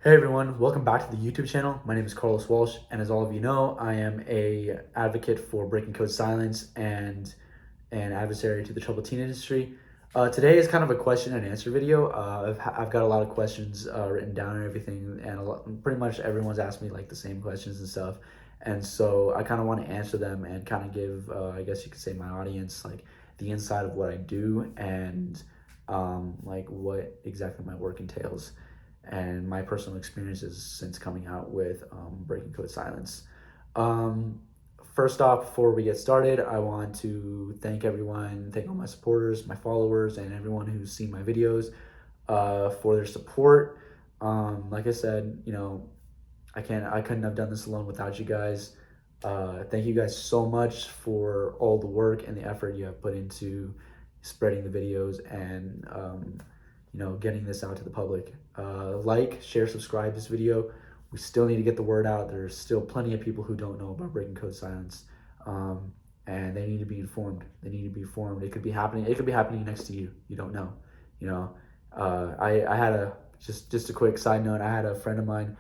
Hey everyone, welcome back to the YouTube channel. My name is Carlos Walsh, and as all of you know, I am a advocate for breaking code silence and an adversary to the troubled teen industry. Today is kind of a question and answer video. I've got a lot of questions written down and everything, and pretty much everyone's asked me like the same questions and stuff. And so I kind of want to answer them and kind of give, I guess you could say, my audience like the inside of what I do and like what exactly my work entails and my personal experiences since coming out with Breaking Code Silence. Um, First off, before we get started, I want to thank all my supporters, my followers, and everyone who's seen my videos for their support. Like I said, I couldn't have done this alone without you guys. Thank you guys so much for all the work and the effort you have put into spreading the videos and getting this out to the public. Like, share, subscribe this video. We still need to get the word out. There's still plenty of people who don't know about Breaking Code Silence, and they need to be informed. They need to be informed. It could be happening. It could be happening next to you. You don't know. You know, I had a just a quick side note. I had a friend of mine,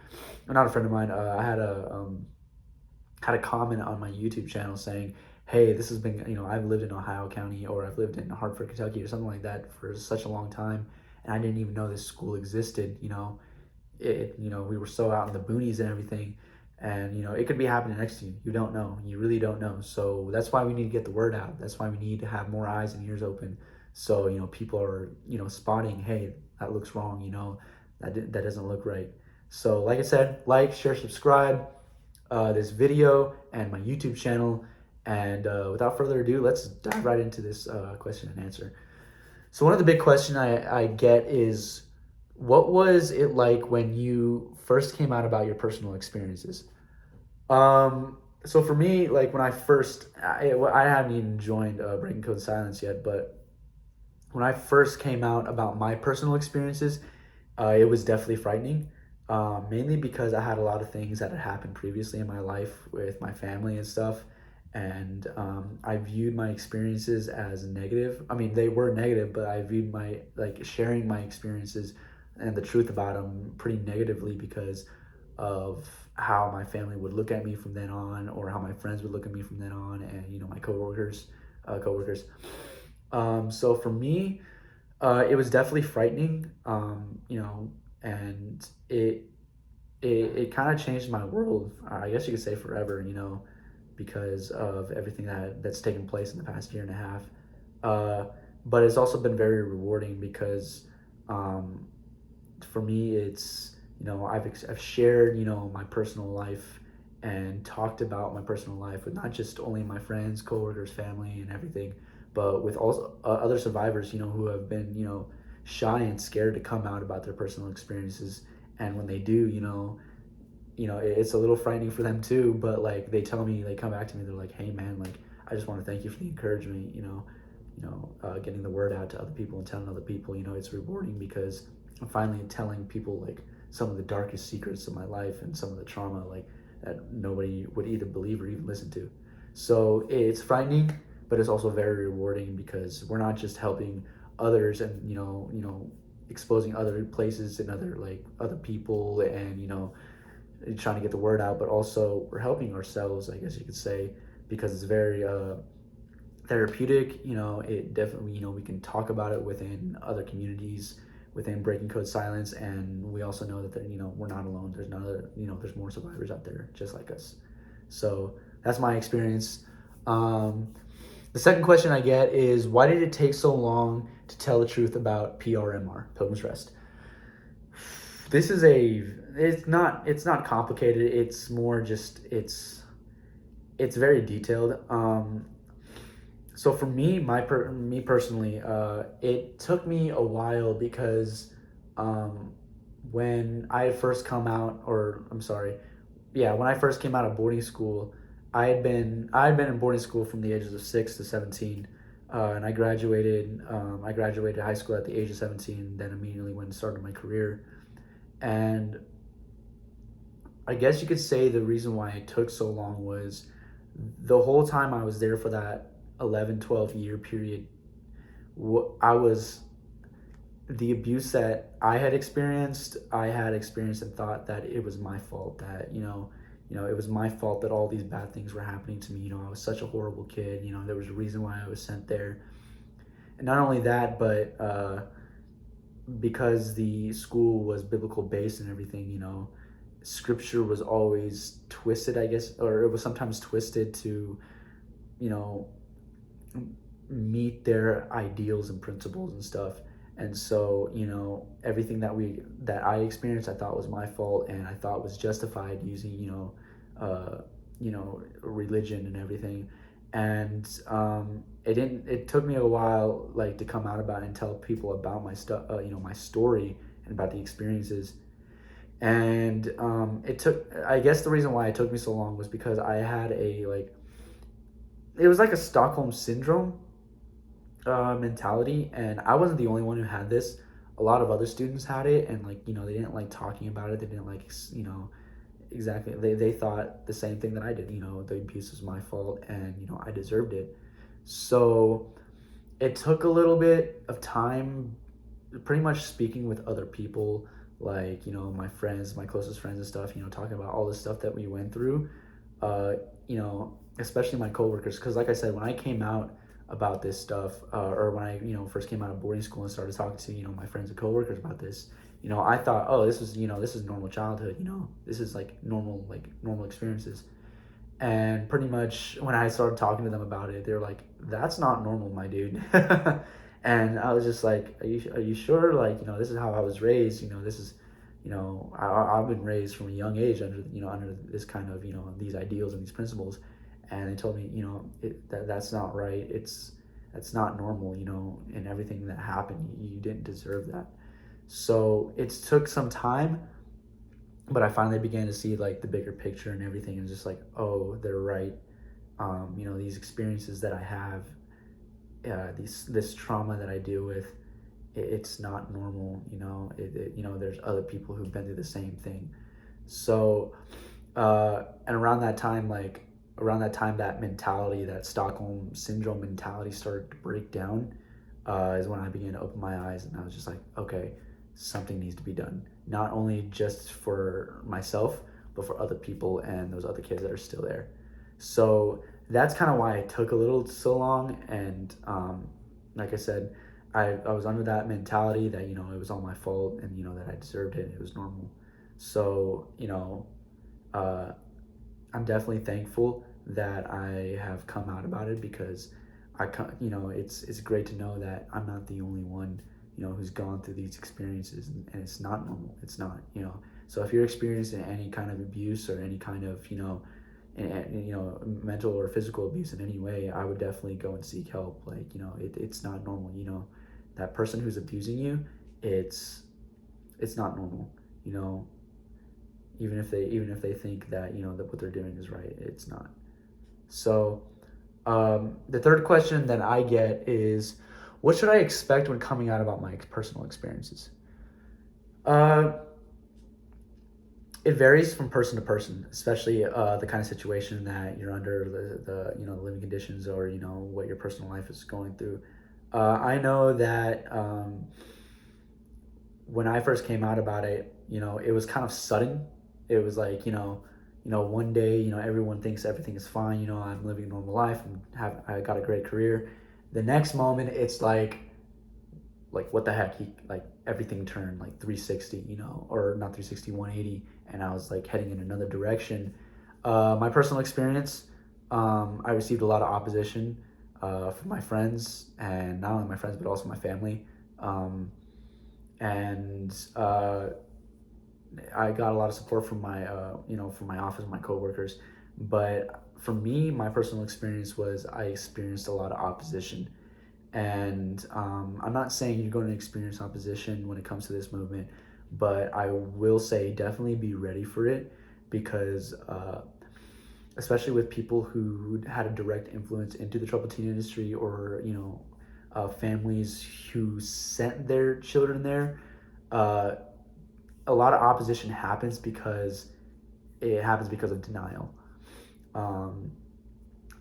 or not a friend of mine. I had a comment on my YouTube channel saying, "Hey, this has been I've lived in Ohio County or I've lived in Hartford, Kentucky, or something like that for such a long time, and I didn't even know this school existed. We were so out in the boonies and everything, and it could be happening next to you. You don't know. You really don't know. So that's why we need to get the word out. That's why we need to have more eyes and ears open. So people are spotting, hey, that looks wrong. That doesn't look right. So like I said, like, share, subscribe this video and my YouTube channel. And without further ado, let's dive right into this question and answer. So one of the big questions I get is, what was it like when you first came out about your personal experiences? So for me, like when I haven't even joined Breaking Code Silence yet, but when I first came out about my personal experiences, it was definitely frightening, mainly because I had a lot of things that had happened previously in my life with my family and stuff. And I viewed my experiences as negative. I mean, they were negative, but I viewed my, like, sharing my experiences and the truth about them pretty negatively because of how my family would look at me from then on, or how my friends would look at me from then on, and my coworkers. So for me, it was definitely frightening, and it kind of changed my world. I guess you could say forever, because of everything that's taken place in the past year and a half. But it's also been very rewarding because um, for me, it's I've shared my personal life and talked about my personal life with not just only my friends, coworkers, family, and everything, but with also other survivors, who have been shy and scared to come out about their personal experiences. And when they do, it's a little frightening for them too. But like they come back to me, they're like, "Hey man, like I just want to thank you for the encouragement. Getting the word out to other people and telling other people, it's rewarding because I'm finally telling people like some of the darkest secrets of my life and some of the trauma like that nobody would either believe or even listen to. So it's frightening, but it's also very rewarding because we're not just helping others and exposing other places and other people and trying to get the word out, but also we're helping ourselves, I guess you could say, because it's very therapeutic. It definitely, we can talk about it within other communities, within Breaking Code Silence, and we also know that we're not alone. There's another, there's more survivors out there just like us. So that's my experience. The second question I get is, why did it take so long to tell the truth about PRMR, Pilgrim's Rest? This is it's not complicated. It's more just it's very detailed. So for me, me personally, it took me a while because um, when I had first come out, or I'm sorry, yeah, when I first came out of boarding school, I had been in boarding school from the ages of 6 to 17, and I graduated high school at the age of 17, then immediately went and started my career. And I guess you could say the reason why it took so long was the whole time I was there for that 11, 12 year period, I was the abuse that I had experienced, and thought that it was my fault, that it was my fault that all these bad things were happening to me. I was such a horrible kid. There was a reason why I was sent there. And not only that, but because the school was biblical based and everything, scripture was always twisted, I guess, or it was sometimes twisted to, you know, meet their ideals and principles and stuff. And so, everything that I experienced, I thought was my fault, and I thought was justified using, religion and everything. And it took me a while, like, to come out about it and tell people about my stuff, my story and about the experiences. And I guess the reason why it took me so long was because I had it was like a Stockholm syndrome mentality, and I wasn't the only one who had this. A lot of other students had it, and they didn't like talking about it. They didn't like exactly. They thought the same thing that I did. The abuse was my fault, and I deserved it. So it took a little bit of time, pretty much speaking with other people, like my friends, my closest friends and stuff. Talking about all the stuff that we went through. Especially my coworkers, because like I said, when I came out about this stuff, or when I first came out of boarding school and started talking to my friends and coworkers about this, I thought, oh, this is normal childhood, this is normal experiences. And pretty much when I started talking to them about it, they're like, that's not normal, my dude. And I was just like, are you sure? This is how I was raised. This is I've been raised from a young age under under this kind of these ideals and these principles. And they told me, that's not right. That's not normal, and everything that happened, you didn't deserve that. So it took some time, but I finally began to see the bigger picture and everything, and just like, oh, they're right. These experiences that I have, this trauma that I deal with, it's not normal. There's other people who've been through the same thing. So, and around that time, that mentality, that Stockholm syndrome mentality started to break down, is when I began to open my eyes, and I was just like, okay, something needs to be done. Not only just for myself, but for other people and those other kids that are still there. So that's kind of why it took a little so long. And like I said, I was under that mentality that, it was all my fault, and, that I deserved it. It was normal. So, I'm definitely thankful that I have come out about it, because it's great to know that I'm not the only one, who's gone through these experiences, and it's not normal. It's not, so if you're experiencing any kind of abuse or any kind of, mental or physical abuse in any way, I would definitely go and seek help. It's not normal. That person who's abusing you, it's not normal. Even if they think that that what they're doing is right, it's not. So the third question that I get is, what should I expect when coming out about my personal experiences? It varies from person to person, especially the kind of situation that you're under, the living conditions, or what your personal life is going through. I know that when I first came out about it, it was kind of sudden. It was like, one day, everyone thinks everything is fine. I'm living a normal life and I got a great career. The next moment, it's like what the heck? Everything turned 360, or not 360, 180, and I was heading in another direction. My personal experience, I received a lot of opposition from my friends, and not only my friends but also my family. And I got a lot of support from from my office, my coworkers. But for me, my personal experience was I experienced a lot of opposition. And I'm not saying you're going to experience opposition when it comes to this movement, but I will say definitely be ready for it, because especially with people who had a direct influence into the troubled teen industry, or families who sent their children there, a lot of opposition happens because of denial.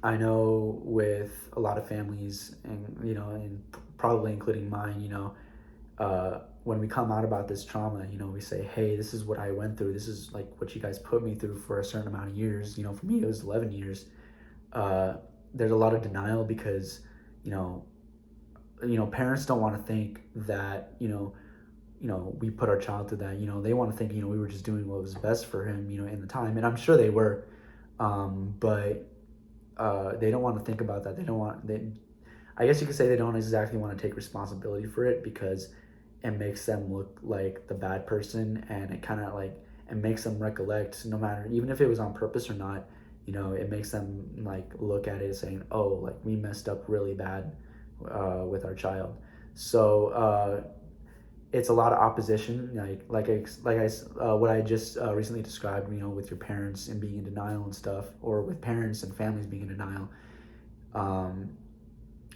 I know with a lot of families, and and probably including mine, when we come out about this trauma, we say, hey, this is what I went through. This is like what you guys put me through for a certain amount of years. For me, it was 11 years. Uh, there's a lot of denial because, you know, parents don't want to think that, we put our child through that. They want to think, we were just doing what was best for him, in the time. And I'm sure they were. But they don't want to think about that. I guess you could say they don't exactly want to take responsibility for it because it makes them look like the bad person, and it kind of like it makes them recollect, no matter, even if it was on purpose or not, it makes them like look at it saying, oh, like we messed up really bad with our child. So it's a lot of opposition, what I just recently described, with your parents and being in denial and stuff, or with parents and families being in denial.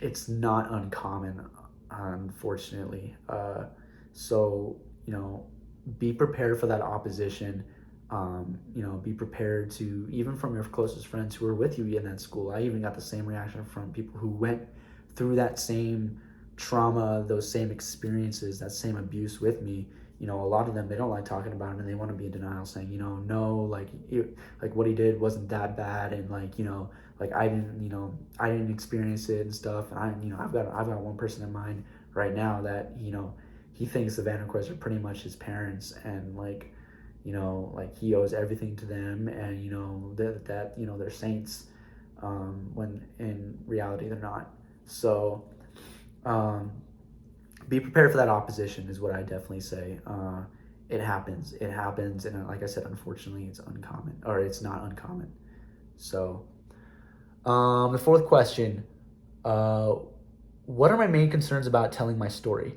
It's not uncommon, unfortunately. So be prepared for that opposition. Be prepared to, even from your closest friends who were with you in that school. I even got the same reaction from people who went through that same trauma, those same experiences, that same abuse with me. A lot of them, they don't like talking about it, and they want to be in denial, saying, no, like what he did wasn't that bad, and like I didn't experience it and stuff. And I've got one person in mind right now that he thinks the Vanderquoys are pretty much his parents, and like he owes everything to them, and that they're saints, when in reality they're not. So be prepared for that opposition is what I definitely say. It happens, and like I said, unfortunately, it's uncommon, or it's not uncommon. So the fourth question: what are my main concerns about telling my story?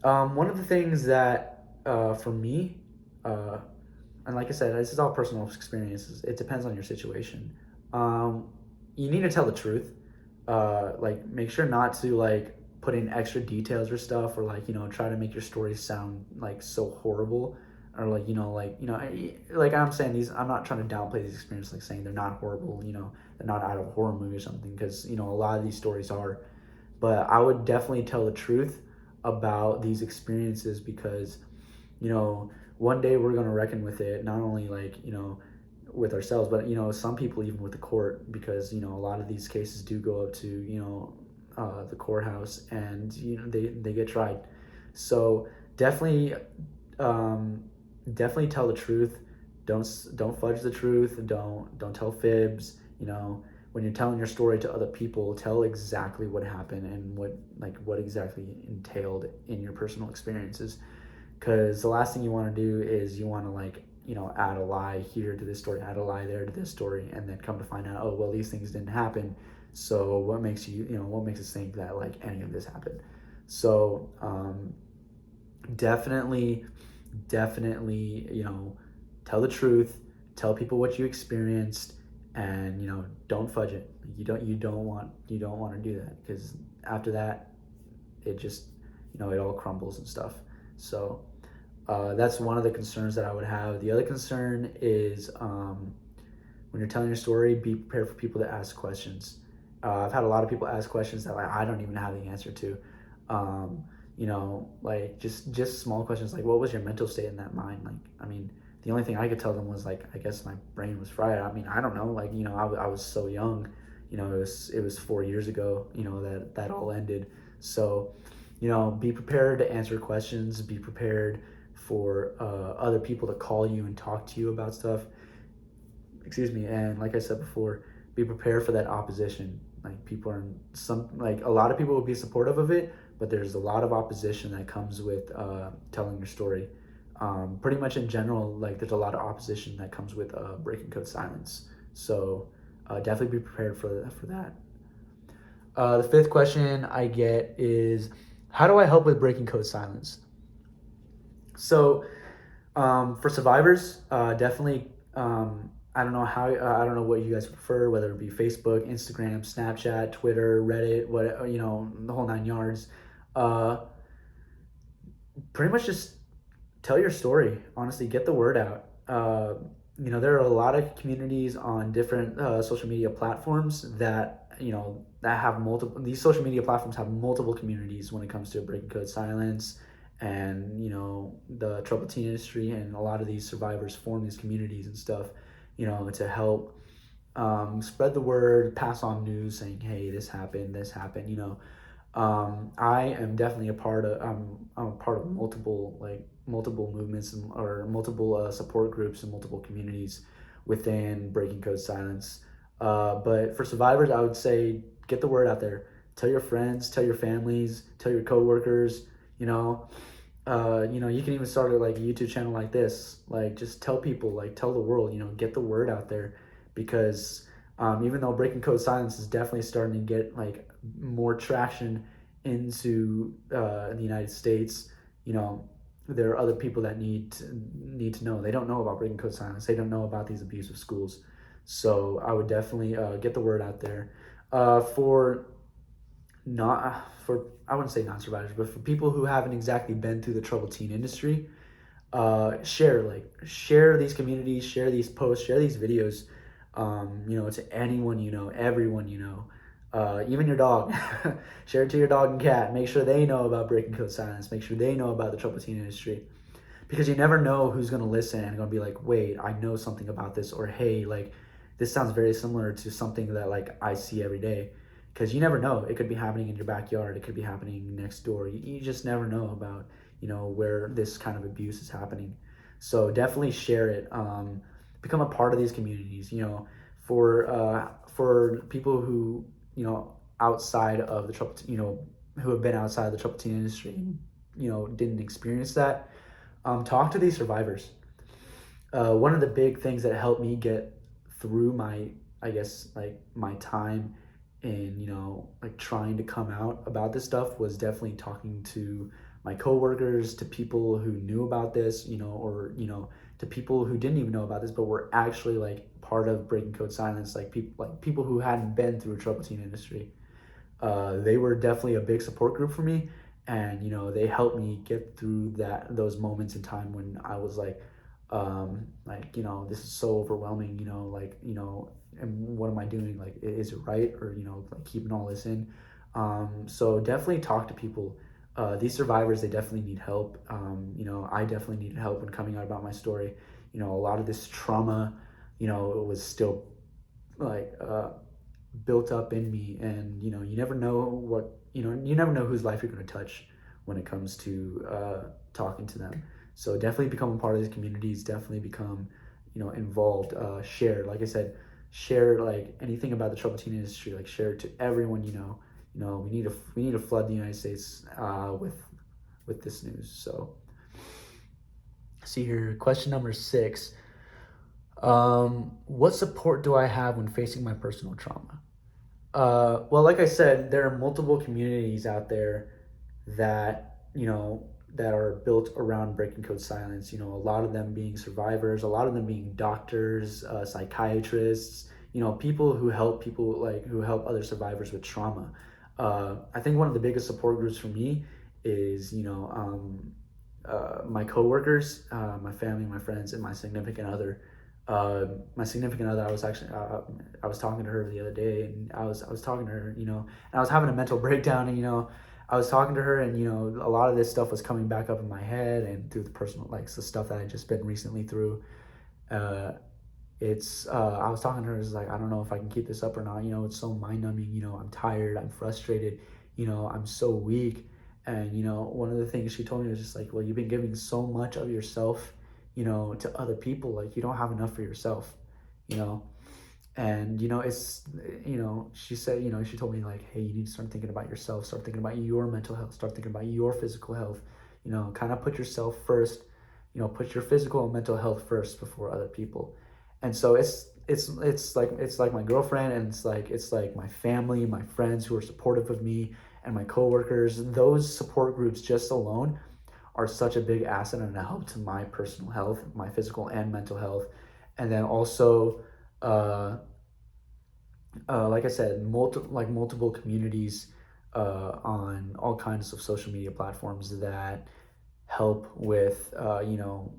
One of the things that for me, and like I said, this is all personal experiences. It depends on your situation. You need to tell the truth. Make sure not to put in extra details or stuff, or try to make your story sound like so horrible, or like I'm saying, these, I'm not trying to downplay these experiences, like saying they're not horrible, they're not out of a horror movie or something, because a lot of these stories are. But I would definitely tell the truth about these experiences, because one day we're going to reckon with it, not only with ourselves, but some people even with the court, because a lot of these cases do go up to the courthouse, and they get tried. So definitely definitely tell the truth. Don't fudge the truth. Don't tell fibs. When you're telling your story to other people, tell exactly what happened and what exactly entailed in your personal experiences, because the last thing you want to do is you want to add a lie here to this story, add a lie there to this story, and then come to find out, oh well, these things didn't happen. So what makes us think that any of this happened? So definitely tell the truth, tell people what you experienced, and don't fudge it. You don't want to do that, because after that it just it all crumbles and stuff. So that's one of the concerns that I would have. The other concern is when you're telling your story, be prepared for people to ask questions. I've had a lot of people ask questions that I don't even have the answer to. Just small questions like, what was your mental state in that mind? The only thing I could tell them was I guess my brain was fried. I don't know. I was so young. It was 4 years ago. That all ended. So, be prepared to answer questions. Be prepared for other people to call you and talk to you about stuff. Excuse me. And like I said before, be prepared for that opposition. A lot of people will be supportive of it, but there's a lot of opposition that comes with telling your story. Pretty much in general, there's a lot of opposition that comes with breaking code silence. So definitely be prepared for that. The fifth question I get is, how do I help with breaking code silence? So for survivors, definitely, I don't know what you guys prefer, whether it be Facebook, Instagram, Snapchat, Twitter, Reddit, the whole 9 yards. Pretty much just tell your story. Honestly, get the word out. There are a lot of communities on different social media platforms that that have multiple, these social media platforms have multiple communities when it comes to Breaking Code Silence and the troubled teen industry, and a lot of these survivors form these communities and stuff, to help spread the word, pass on news saying, hey, this happened. I am definitely I'm a part of multiple movements or multiple support groups and multiple communities within Breaking Code Silence. But for survivors, I would say get the word out there. Tell your friends, tell your families, tell your coworkers. You can even start like a YouTube channel like this. Like just tell people, like tell the world. Get the word out there, because even though Breaking Code Silence is definitely starting to get like more traction into the United States, there are other people that need to know. They don't know about Breaking Code Silence. They don't know about these abusive schools. So I would definitely get the word out there. For not for I wouldn't say non-survivors, but for people who haven't exactly been through the troubled teen industry, share these communities, share these posts, share these videos, to anyone everyone even your dog. Share it to your dog and cat. Make sure they know about Breaking Code Silence. Make sure they know about the troubled teen industry, because you never know who's going to listen and going to be like, wait, I know something about this, or hey, like this sounds very similar to something that like I see every day. Because you never know, it could be happening in your backyard, it could be happening next door. You just never know about where this kind of abuse is happening. So definitely share it. Become a part of these communities. For people who outside of the trouble, who have been outside of the troubled teen industry, didn't experience that. Talk to these survivors. One of the big things that helped me get through I guess, like my time in, like trying to come out about this stuff was definitely talking to my coworkers, to people who knew about this, or, to people who didn't even know about this, but were actually like part of Breaking Code Silence, like people who hadn't been through a troubled teen industry. They were definitely a big support group for me, and they helped me get through those moments in time when I was this is so overwhelming, and what am I doing? Like, is it right? Or like keeping all this in. So definitely talk to people. These survivors, they definitely need help. I definitely needed help when coming out about my story. A lot of this trauma, it was still like built up in me, and you never know you never know whose life you're going to touch when it comes to talking to them. So definitely become a part of these communities. Definitely become involved. Share, like I said, share like anything about the troubled teen industry. Like share it to everyone you know. We need to flood the United States with this news. So see here, question number 6. What support do I have when facing my personal trauma? Well, like I said, there are multiple communities out there that that are built around Breaking Code Silence. A lot of them being survivors, a lot of them being doctors, psychiatrists. People who help other survivors with trauma. I think one of the biggest support groups for me is my coworkers, my family, my friends, and my significant other. My significant other, I was talking to her the other day, and I was talking to her, and I was having a mental breakdown, and I was talking to her, and a lot of this stuff was coming back up in my head, and through the personal, like the stuff that I just been recently through. I was talking to her, it's like, I don't know if I can keep this up or not. It's so mind numbing. I'm tired, I'm frustrated, I'm so weak. And one of the things she told me was just like, well, you've been giving so much of yourself to other people, like you don't have enough for yourself. And it's she said, she told me like, hey, you need to start thinking about yourself, start thinking about your mental health, start thinking about your physical health. Kind of put yourself first. Put your physical and mental health first before other people. And so it's like my girlfriend, and it's like my family, my friends who are supportive of me, and my coworkers. Those support groups just alone are such a big asset and a help to my personal health, my physical and mental health. And then also, like I said, multiple communities on all kinds of social media platforms that help with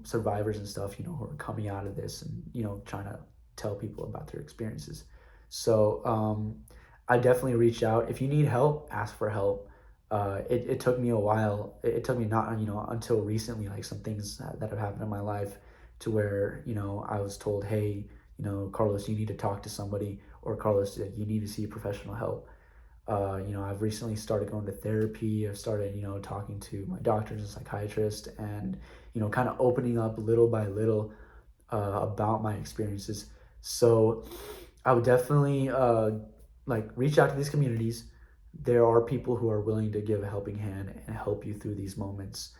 survivors and stuff, who are coming out of this and trying to tell people about their experiences. So I definitely reach out. If you need help, ask for help. It took me a while. It took me not, until recently, like some things that have happened in my life to where, I was told, hey, Carlos, you need to talk to somebody, or Carlos, you need to see professional help. I've recently started going to therapy. I've started, talking to my doctors and psychiatrist, and, kind of opening up little by little about my experiences. So I would definitely like reach out to these communities. There are people who are willing to give a helping hand and help you through these moments.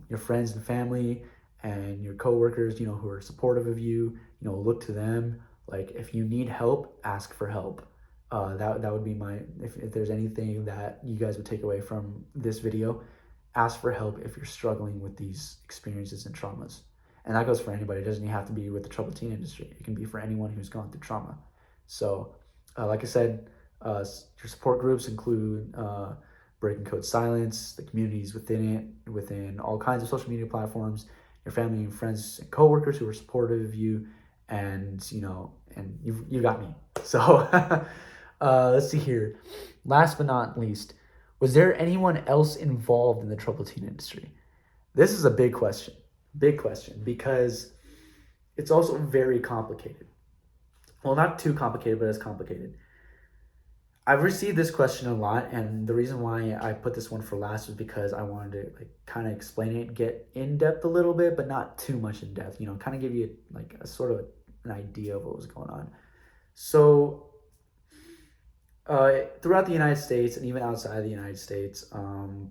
Your friends and family and your coworkers, who are supportive of you, look to them. Like if you need help, ask for help. That would be my, if there's anything that you guys would take away from this video, ask for help if you're struggling with these experiences and traumas. And that goes for anybody. It doesn't have to be with the troubled teen industry. It can be for anyone who's gone through trauma. So, like I said, your support groups include Breaking Code Silence, the communities within it, within all kinds of social media platforms, your family and friends and coworkers who are supportive of you, and and you got me. So, let's see here. Last but not least, was there anyone else involved in the troubled teen industry? This is a big question, because it's also very complicated. Well, not too complicated, but it's complicated. I've received this question a lot, and the reason why I put this one for last was because I wanted to like kind of explain it, get in depth a little bit, but not too much in depth. Kind of give you like a sort of an idea of what was going on. So, throughout the United States and even outside the United States, the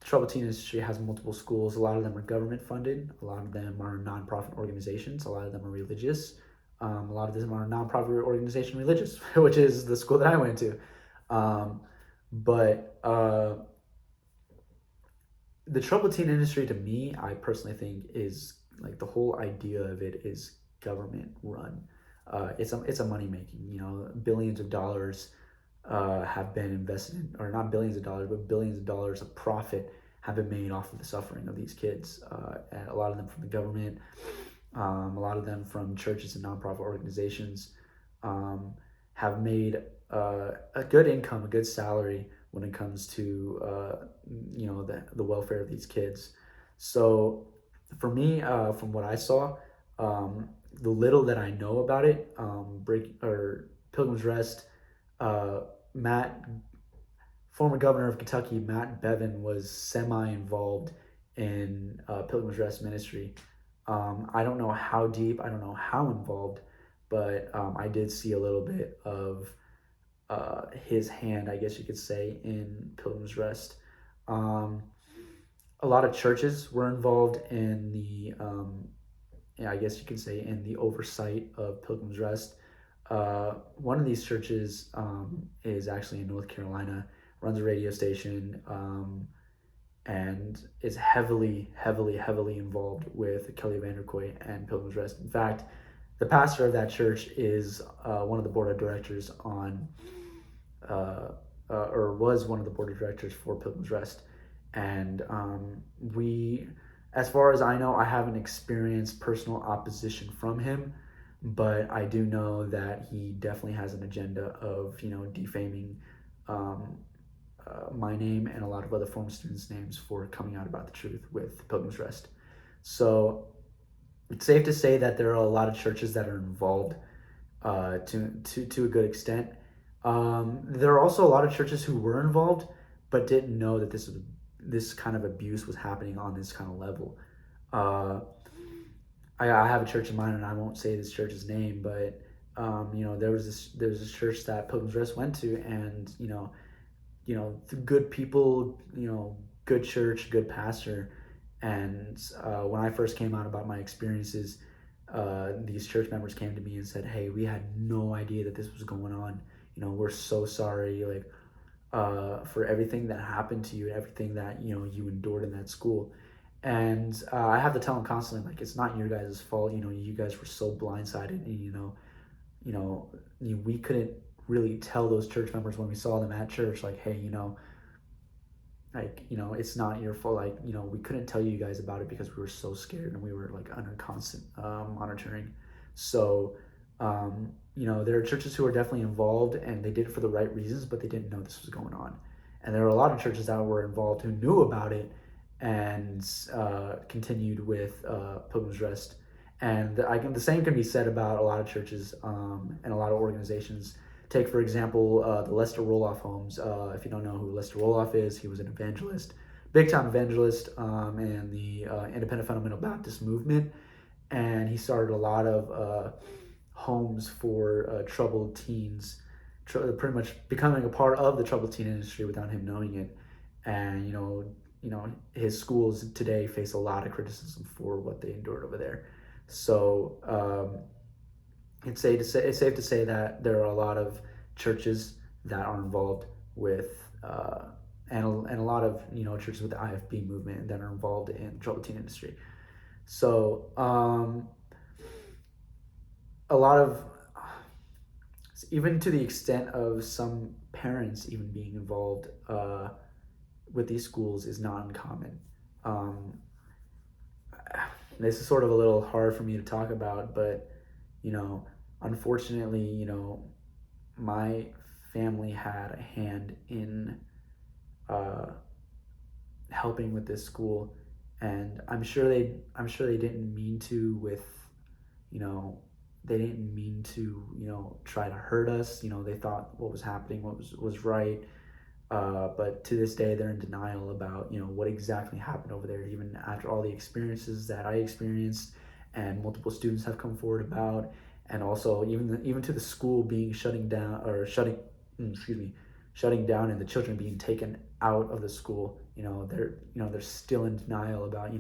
troubled teen industry has multiple schools. A lot of them are government funded. A lot of them are nonprofit organizations. A lot of them are religious. A lot of them are nonprofit organization religious, which is the school that I went to. But the troubled teen industry, to me, I personally think is like the whole idea of it is government run. It's a money making. Billions of dollars have been invested in, or not billions of dollars, but billions of dollars of profit have been made off of the suffering of these kids. And a lot of them from the government, a lot of them from churches and nonprofit organizations, have made a good income, a good salary when it comes to the welfare of these kids. So for me, from what I saw, the little that I know about it, Pilgrim's Rest, Matt, former governor of Kentucky, Matt Bevin, was semi-involved in Pilgrim's Rest ministry. I don't know how deep, I don't know how involved, but I did see a little bit of his hand, I guess you could say, in Pilgrim's Rest. A lot of churches were involved in the, I guess you could say, in the oversight of Pilgrim's Rest. One of these churches is actually in North Carolina, runs a radio station, and is heavily, heavily, heavily involved with Kelly Vandercoy and Pilgrim's Rest. In fact, the pastor of that church is one of the board of directors on, or was one of the board of directors for Pilgrim's Rest. And as far as I know, I haven't experienced personal opposition from him, but I do know that he definitely has an agenda of, defaming my name and a lot of other former students' names for coming out about the truth with Pilgrim's Rest. So it's safe to say that there are a lot of churches that are involved to a good extent. There are also a lot of churches who were involved but didn't know that this kind of abuse was happening on this kind of level. I have a church in mind, and I won't say this church's name, but there was this church that Pilgrim's Rest went to, and good people, good church, good pastor. And when I first came out about my experiences, these church members came to me and said, "Hey, we had no idea that this was going on. We're so sorry, like, for everything that happened to you, everything that you endured in that school." And I have to tell them constantly, like, it's not your guys' fault. You guys were so blindsided, and we couldn't really tell those church members when we saw them at church, like, hey, it's not your fault. Like, we couldn't tell you guys about it because we were so scared, and we were like under constant monitoring. So There are churches who are definitely involved and they did it for the right reasons, but they didn't know this was going on. And there were a lot of churches that were involved who knew about it and continued with Pilgrim's Rest. And the same can be said about a lot of churches and a lot of organizations. Take, for example, the Lester Roloff Homes. If you don't know who Lester Roloff is, he was an evangelist, big time evangelist in the Independent Fundamental Baptist movement. And he started a lot of homes for troubled teens, pretty much becoming a part of the troubled teen industry without him knowing it. And his schools today face a lot of criticism for what they endured over there. So it's safe to say that there are a lot of churches that are involved with. And a lot of churches with the IFB movement that are involved in the troubled teen industry. So a lot of, even to the extent of some parents even being involved with these schools is not uncommon. This is sort of a little hard for me to talk about, but unfortunately, my family had a hand in helping with this school, and I'm sure they didn't mean to with they didn't mean to try to hurt us. They thought what was happening was right, but to this day they're in denial about what exactly happened over there, even after all the experiences that I experienced and multiple students have come forward about. And also even to the school being shutting down and the children being taken out of the school. They're still in denial about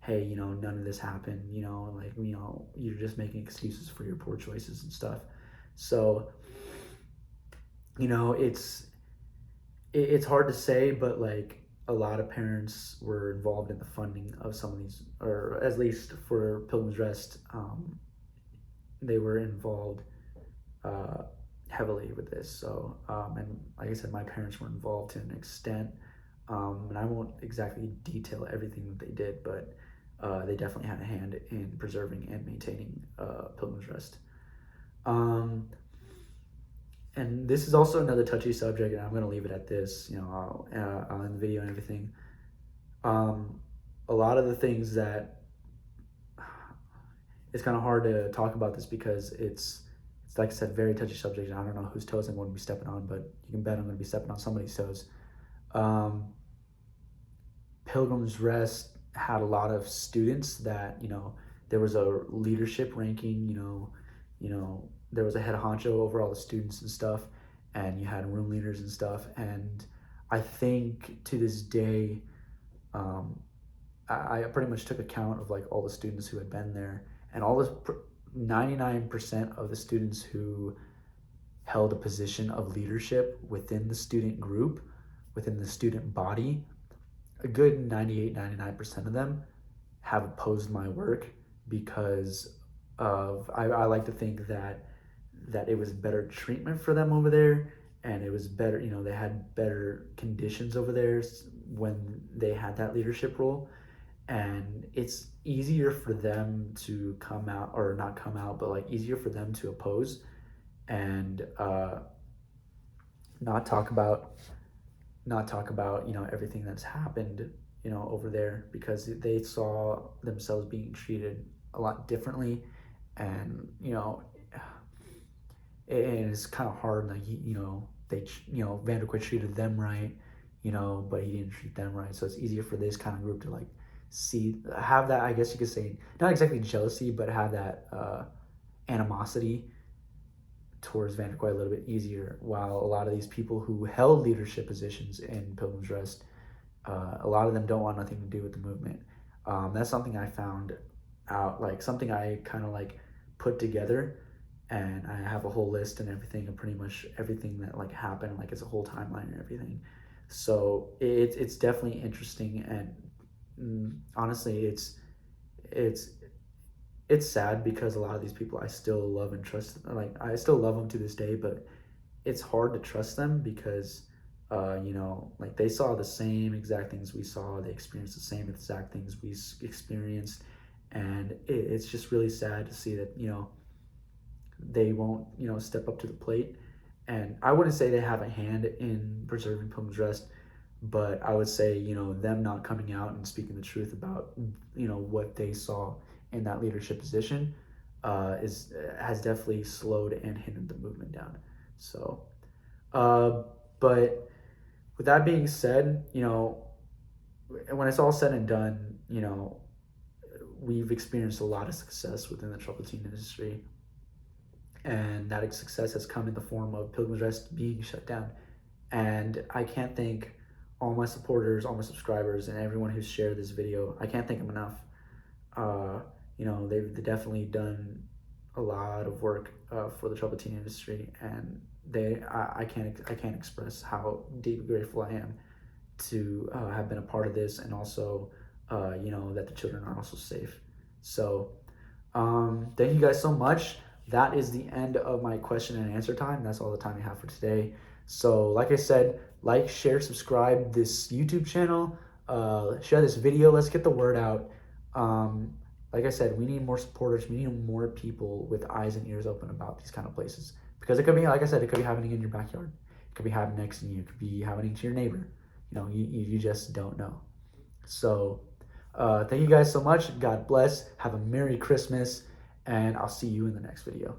hey, none of this happened, you're just making excuses for your poor choices and stuff. So it's hard to say, but like a lot of parents were involved in the funding of some of these, or at least for Pilgrim's Rest, they were involved heavily with this. So and like I said, my parents were involved to an extent, and I won't exactly detail everything that they did, but they definitely had a hand in preserving and maintaining Pilgrim's Rest. And this is also another touchy subject, and I'm going to leave it at this. I'll end the video and everything. A lot of the things that it's kind of hard to talk about this because it's like I said, very touchy subject, and I don't know whose toes I'm going to be stepping on, but you can bet I'm going to be stepping on somebody's toes. Pilgrim's Rest had a lot of students that there was a leadership ranking. There was a head honcho over all the students and stuff, and you had room leaders and stuff. And I think to this day, I pretty much took account of like all the students who had been there, and all this 99% of the students who held a position of leadership within the student group, within the student body, a good 98-99% of them have opposed my work because of I like to think that it was better treatment for them over there, and it was better, they had better conditions over there when they had that leadership role. And it's easier for them to come out, or not come out, but like easier for them to oppose and not talk about everything that's happened over there, because they saw themselves being treated a lot differently. And it's kind of hard, like Vanderquist treated them right, but he didn't treat them right. So it's easier for this kind of group to like have that, I guess you could say, not exactly jealousy, but have that animosity towards Vanderquist a little bit easier. While a lot of these people who held leadership positions in Pilgrim's Rest, a lot of them don't want nothing to do with the movement. That's something I found out, like something I kind of like put together, and I have a whole list and everything of pretty much everything that like happened, like it's a whole timeline and everything. So it's definitely interesting, and honestly, it's sad because a lot of these people I still love and trust. Like I still love them to this day, but it's hard to trust them because like they saw the same exact things we saw. They experienced the same exact things we experienced, and it's just really sad to see that they won't, step up to the plate. And I wouldn't say they have a hand in preserving Pilgrim's Rest, but I would say, them not coming out and speaking the truth about, what they saw in that leadership position is has definitely slowed and hindered the movement down. So, uh, but with that being said, when it's all said and done, we've experienced a lot of success within the troubled teen industry, and that success has come in the form of Pilgrim's Rest being shut down. And I can't thank all my supporters, all my subscribers, and everyone who's shared this video. I can't thank them enough. They've definitely done a lot of work for the troubled teen industry, and I can't express how deeply grateful I am to have been a part of this, and also that the children are also safe. So thank you guys so much. That is the end of my question and answer time. That's all the time we have for today. So like I said, like, share, subscribe this YouTube channel, share this video. Let's get the word out. Like I said, we need more supporters. We need more people with eyes and ears open about these kind of places, because it could be, like I said, it could be happening in your backyard. It could be happening next to you. It could be happening to your neighbor. You just don't know. So thank you guys so much. God bless. Have a Merry Christmas, and I'll see you in the next video.